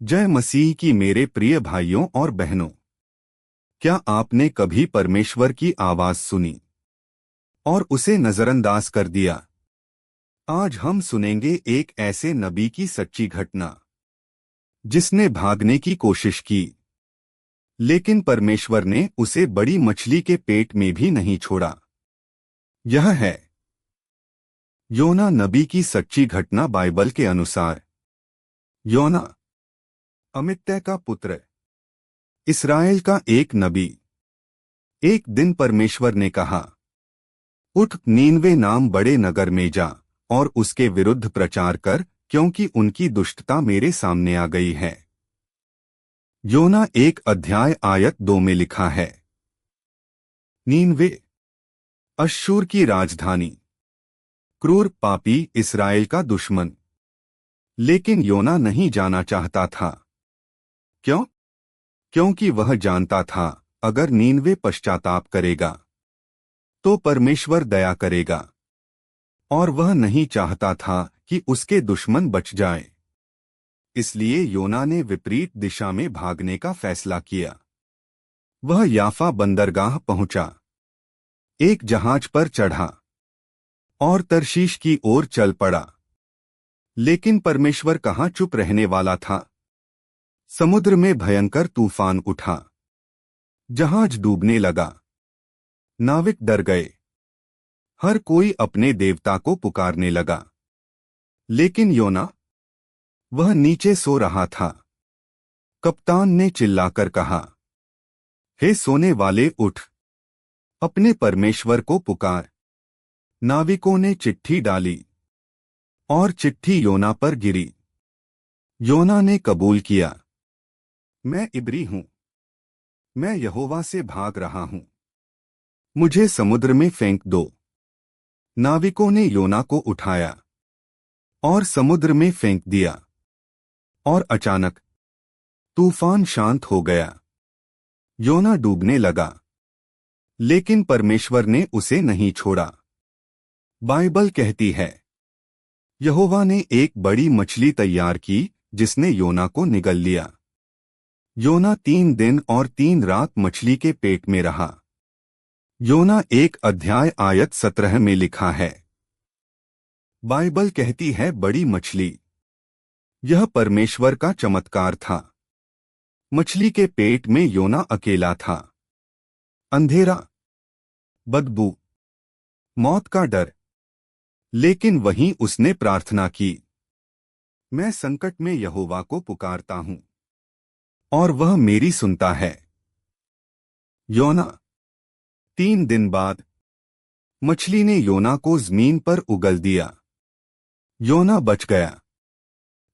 जय मसीह की मेरे प्रिय भाइयों और बहनों। क्या आपने कभी परमेश्वर की आवाज सुनी और उसे नजरअंदाज कर दिया? आज हम सुनेंगे एक ऐसे नबी की सच्ची घटना जिसने भागने की कोशिश की, लेकिन परमेश्वर ने उसे बड़ी मछली के पेट में भी नहीं छोड़ा। यह है योना नबी की सच्ची घटना। बाइबल के अनुसार योना अमित्तै का पुत्र, इस्राएल का एक नबी। एक दिन परमेश्वर ने कहा, उठ, नीनवे नाम बड़े नगर में जा और उसके विरुद्ध प्रचार कर, क्योंकि उनकी दुष्टता मेरे सामने आ गई है। योना 1 अध्याय आयत 2 में लिखा है, नीनवे अश्शूर की राजधानी, क्रूर पापी इस्राएल का दुश्मन। लेकिन योना नहीं जाना चाहता था। क्यों? क्योंकि वह जानता था अगर नीनवे पश्चाताप करेगा तो परमेश्वर दया करेगा, और वह नहीं चाहता था कि उसके दुश्मन बच जाएं। इसलिए योना ने विपरीत दिशा में भागने का फैसला किया। वह याफा बंदरगाह पहुंचा, एक जहाज पर चढ़ा और तर्शीश की ओर चल पड़ा। लेकिन परमेश्वर कहाँ चुप रहने वाला था। समुद्र में भयंकर तूफान उठा, जहाज डूबने लगा, नाविक डर गए, हर कोई अपने देवता को पुकारने लगा। लेकिन योना, वह नीचे सो रहा था। कप्तान ने चिल्लाकर कहा, हे सोने वाले, उठ, अपने परमेश्वर को पुकार। नाविकों ने चिट्ठी डाली और चिट्ठी योना पर गिरी। योना ने कबूल किया, मैं इब्री हूं, मैं यहोवा से भाग रहा हूं, मुझे समुद्र में फेंक दो। नाविकों ने योना को उठाया और समुद्र में फेंक दिया, और अचानक तूफान शांत हो गया। योना डूबने लगा, लेकिन परमेश्वर ने उसे नहीं छोड़ा। बाइबल कहती है, यहोवा ने एक बड़ी मछली तैयार की जिसने योना को निगल लिया। योना 3 दिन और 3 रात मछली के पेट में रहा। योना 1 अध्याय आयत 17 में लिखा है, बाइबल कहती है, बड़ी मछली। यह परमेश्वर का चमत्कार था। मछली के पेट में योना अकेला था। अंधेरा, बदबू, मौत का डर, लेकिन वहीं उसने प्रार्थना की, मैं संकट में यहोवा को पुकारता हूं और वह मेरी सुनता है। योना 3 दिन बाद मछली ने योना को जमीन पर उगल दिया। योना बच गया,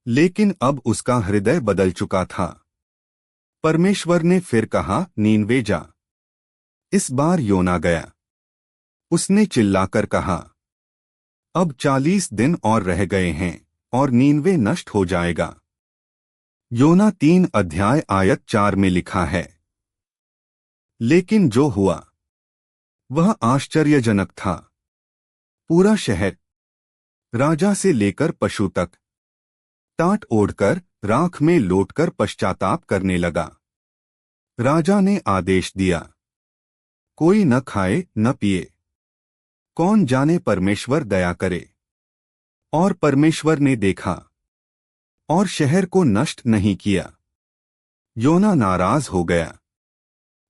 लेकिन अब उसका हृदय बदल चुका था। परमेश्वर ने फिर कहा, नीनवे जा। इस बार योना गया। उसने चिल्लाकर कहा, अब 40 दिन और रह गए हैं और नीनवे नष्ट हो जाएगा। योना 3 अध्याय आयत 4 में लिखा है, लेकिन जो हुआ वह आश्चर्यजनक था। पूरा शहर, राजा से लेकर पशु तक, टाट ओढ़कर राख में लौटकर पश्चाताप करने लगा। राजा ने आदेश दिया, कोई न खाए न पिए, कौन जाने परमेश्वर दया करे। और परमेश्वर ने देखा और शहर को नष्ट नहीं किया। योना नाराज हो गया।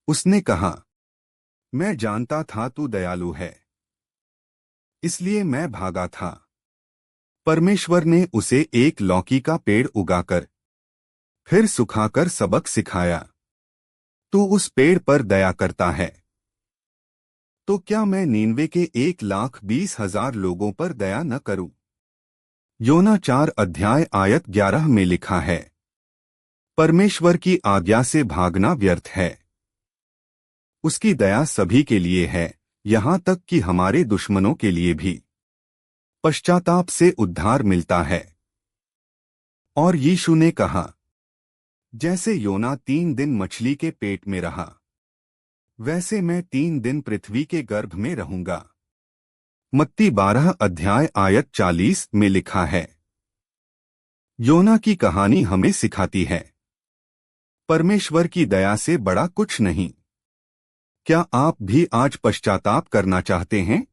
उसने कहा, मैं जानता था तू दयालु है, इसलिए मैं भागा था। परमेश्वर ने उसे एक लौकी का पेड़ उगाकर फिर सुखाकर सबक सिखाया, तू उस पेड़ पर दया करता है, तो क्या मैं नीनवे के 1,20,000 लोगों पर दया न करूं? योना 4 अध्याय आयत 11 में लिखा है, परमेश्वर की आज्ञा से भागना व्यर्थ है। उसकी दया सभी के लिए है, यहां तक कि हमारे दुश्मनों के लिए भी। पश्चाताप से उद्धार मिलता है। और यीशु ने कहा, जैसे योना 3 दिन मछली के पेट में रहा, वैसे मैं 3 दिन पृथ्वी के गर्भ में रहूंगा। मत्ती 12 अध्याय आयत 40 में लिखा है, योना की कहानी हमें सिखाती है, परमेश्वर की दया से बड़ा कुछ नहीं। क्या आप भी आज पश्चाताप करना चाहते हैं?